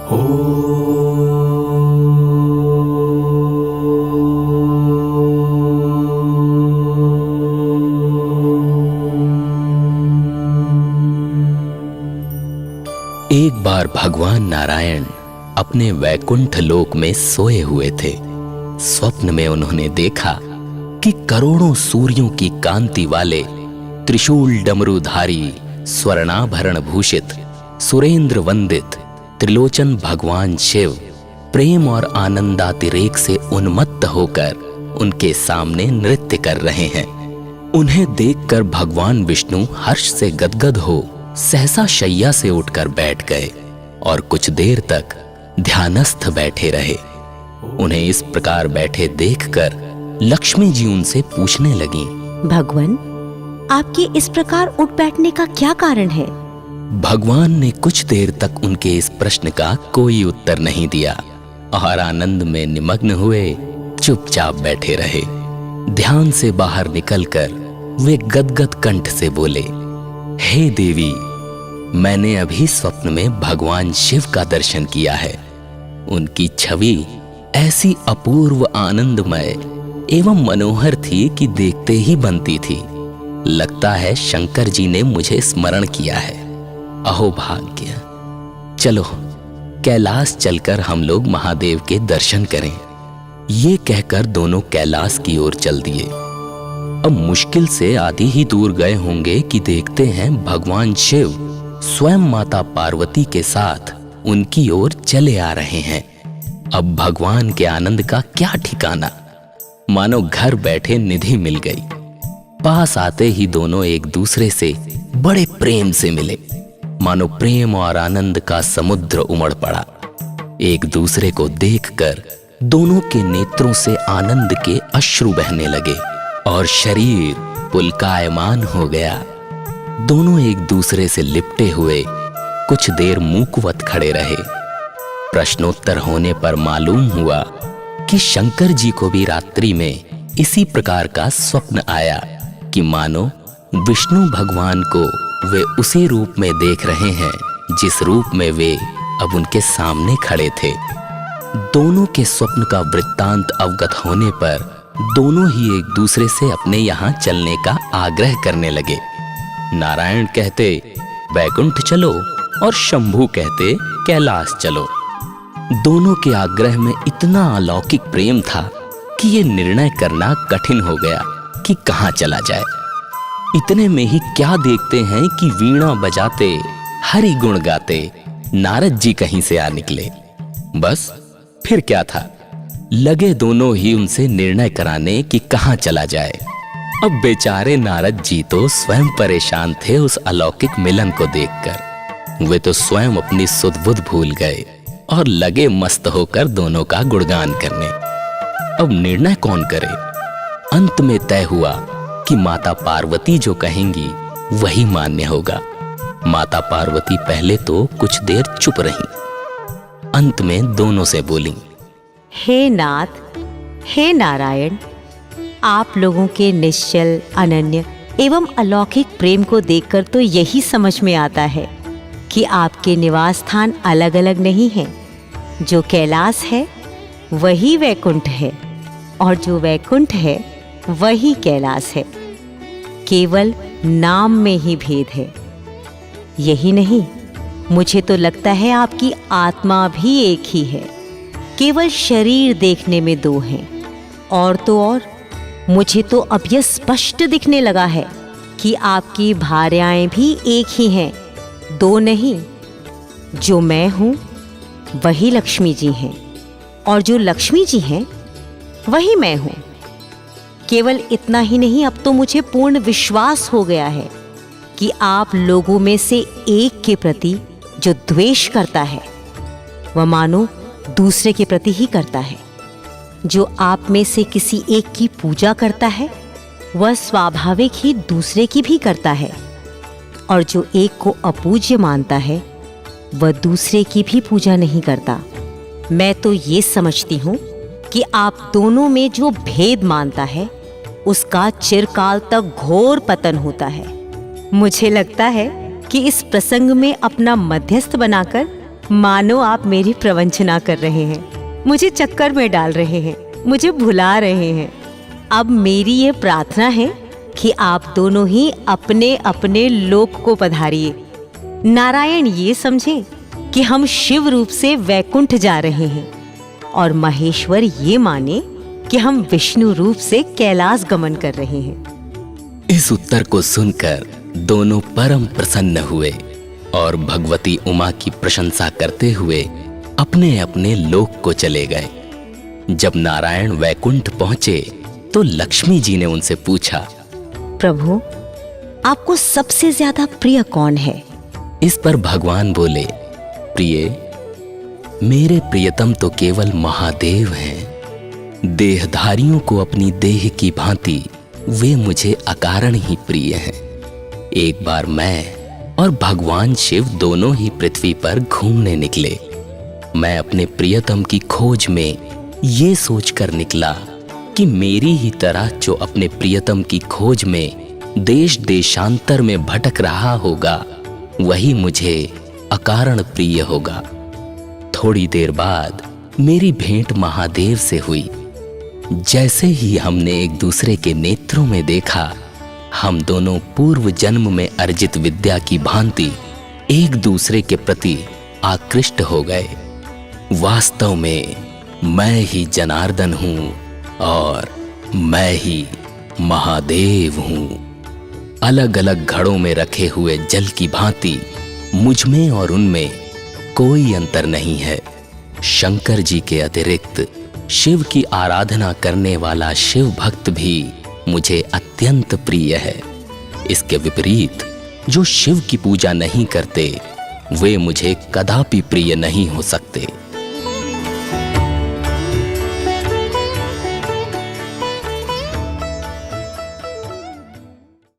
एक बार भगवान नारायण अपने वैकुंठ लोक में सोए हुए थे। स्वप्न में उन्होंने देखा कि करोड़ों सूर्यों की कांति वाले त्रिशूल डमरूधारी स्वर्णाभरण भूषित सुरेंद्र वंदित त्रिलोचन भगवान शिव प्रेम और आनंदातिरेक से उन्मत्त होकर उनके सामने नृत्य कर रहे हैं। उन्हें देखकर भगवान विष्णु हर्ष से गदगद हो सहसा शैया से उठकर बैठ गए और कुछ देर तक ध्यानस्थ बैठे रहे। उन्हें इस प्रकार बैठे देखकर लक्ष्मी जी उनसे पूछने लगीं, भगवान, आपके इस प्रकार उठ बैठने का क्या कारण है? भगवान ने कुछ देर तक उनके इस प्रश्न का कोई उत्तर नहीं दिया और आनंद में निमग्न हुए चुपचाप बैठे रहे। ध्यान से बाहर निकलकर वे गदगद कंठ से बोले, हे देवी, मैंने अभी स्वप्न में भगवान शिव का दर्शन किया है। उनकी छवि ऐसी अपूर्व आनंदमय एवं मनोहर थी कि देखते ही बनती थी। लगता है शंकर जी ने मुझे स्मरण किया है। अहो भाग्य! चलो कैलाश चलकर हम लोग महादेव के दर्शन करें। ये कहकर दोनों कैलाश की ओर चल दिए। अब मुश्किल से आधी ही दूर गए होंगे कि देखते हैं भगवान शिव स्वयं माता पार्वती के साथ उनकी ओर चले आ रहे हैं। अब भगवान के आनंद का क्या ठिकाना, मानो घर बैठे निधि मिल गई। पास आते ही दोनों एक दूसरे से बड़े प्रेम से मिले, मानो प्रेम और आनंद का समुद्र उमड़ पड़ा। एक दूसरे को देखकर दोनों के नेत्रों से आनंद के अश्रु बहने लगे और शरीर पुलकायमान हो गया। दोनों एक दूसरे से लिपटे हुए कुछ देर मूकवत खड़े रहे। प्रश्नोत्तर होने पर मालूम हुआ कि शंकर जी को भी रात्रि में इसी प्रकार का स्वप्न आया कि मानो विष्णु भगवान को वे उसी रूप में देख रहे हैं जिस रूप में वे अब उनके सामने खड़े थे। दोनों के स्वप्न का वृत्तांत अवगत होने पर दोनों ही एक दूसरे से अपने यहाँ चलने का आग्रह करने लगे। नारायण कहते वैकुंठ चलो और शंभू कहते कैलाश चलो। दोनों के आग्रह में इतना अलौकिक प्रेम था कि ये निर्णय करना कठिन हो गया कि कहाँ चला जाए। इतने में ही क्या देखते हैं कि वीणा बजाते हरि गुण गाते नारद जी कहीं से आ निकले। बस फिर क्या था, लगे दोनों ही उनसे निर्णय कराने कि कहाँ चला जाए। अब बेचारे नारद जी तो स्वयं परेशान थे उस अलौकिक मिलन को देखकर। वे तो स्वयं अपनी सुध बुध भूल गए और लगे मस्त होकर दोनों का गुणगान करने। अब निर्णय कौन करे? अंत में तय हुआ कि माता पार्वती जो कहेंगी वही मान्य होगा। माता पार्वती पहले तो कुछ देर चुप रहीं, अंत में दोनों से बोली, हे नाथ, हे नारायण, आप लोगों के निश्चल अनन्य एवं अलौकिक प्रेम को देखकर तो यही समझ में आता है कि आपके निवास स्थान अलग अलग नहीं हैं। जो कैलाश है वही वैकुंठ है और जो वैकुंठ है वही कैलाश है। केवल नाम में ही भेद है। यही नहीं, मुझे तो लगता है आपकी आत्मा भी एक ही है। केवल शरीर देखने में दो हैं। और तो और मुझे तो अब यह स्पष्ट दिखने लगा है कि आपकी भार्याएं भी एक ही हैं, दो नहीं। जो मैं हूँ वही लक्ष्मी जी हैं और जो लक्ष्मी जी हैं वही मैं हूँ। केवल इतना ही नहीं, अब तो मुझे पूर्ण विश्वास हो गया है कि आप लोगों में से एक के प्रति जो द्वेष करता है वह मानो दूसरे के प्रति ही करता है। जो आप में से किसी एक की पूजा करता है वह स्वाभाविक ही दूसरे की भी करता है, और जो एक को अपूज्य मानता है वह दूसरे की भी पूजा नहीं करता। मैं तो ये समझती हूँ कि आप दोनों में जो भेद मानता है उसका चिरकाल तक घोर पतन होता है। मुझे लगता है कि इस प्रसंग में अपना मध्यस्थ बनाकर मानो आप मेरी प्रवंचना कर रहे हैं, मुझे चक्कर में डाल रहे हैं, मुझे भुला रहे हैं। अब मेरी ये प्रार्थना है कि आप दोनों ही अपने अपने लोक को पधारिए। नारायण ये समझे कि हम शिव रूप से वैकुंठ जा रहे हैं और महेश्वर ये माने कि हम विष्णु रूप से कैलाश गमन कर रहे हैं। इस उत्तर को सुनकर दोनों परम प्रसन्न हुए और भगवती उमा की प्रशंसा करते हुए अपने अपने लोक को चले गए। जब नारायण वैकुंठ पहुंचे तो लक्ष्मी जी ने उनसे पूछा, प्रभु, आपको सबसे ज्यादा प्रिय कौन है? इस पर भगवान बोले, प्रिय, मेरे प्रियतम तो केवल महादेव हैं। देहधारियों को अपनी देह की भांति वे मुझे अकारण ही प्रिय हैं। एक बार मैं और भगवान शिव दोनों ही पृथ्वी पर घूमने निकले। मैं अपने प्रियतम की खोज में ये सोचकर निकला कि मेरी ही तरह जो अपने प्रियतम की खोज में देश देशांतर में भटक रहा होगा, वही मुझे अकारण प्रिय होगा। थोड़ी देर बाद मेरी भेंट महादेव से हुई। जैसे ही हमने एक दूसरे के नेत्रों में देखा, हम दोनों पूर्व जन्म में अर्जित विद्या की भांति एक दूसरे के प्रति आकृष्ट हो गए। वास्तव में मैं ही जनार्दन हूं और मैं ही महादेव हूं। अलग अलग घड़ों में रखे हुए जल की भांति मुझ में और उनमें कोई अंतर नहीं है। शंकर जी के अतिरिक्त शिव की आराधना करने वाला शिव भक्त भी मुझे अत्यंत प्रिय है। इसके विपरीत जो शिव की पूजा नहीं करते, वे मुझे कदापि प्रिय नहीं हो सकते।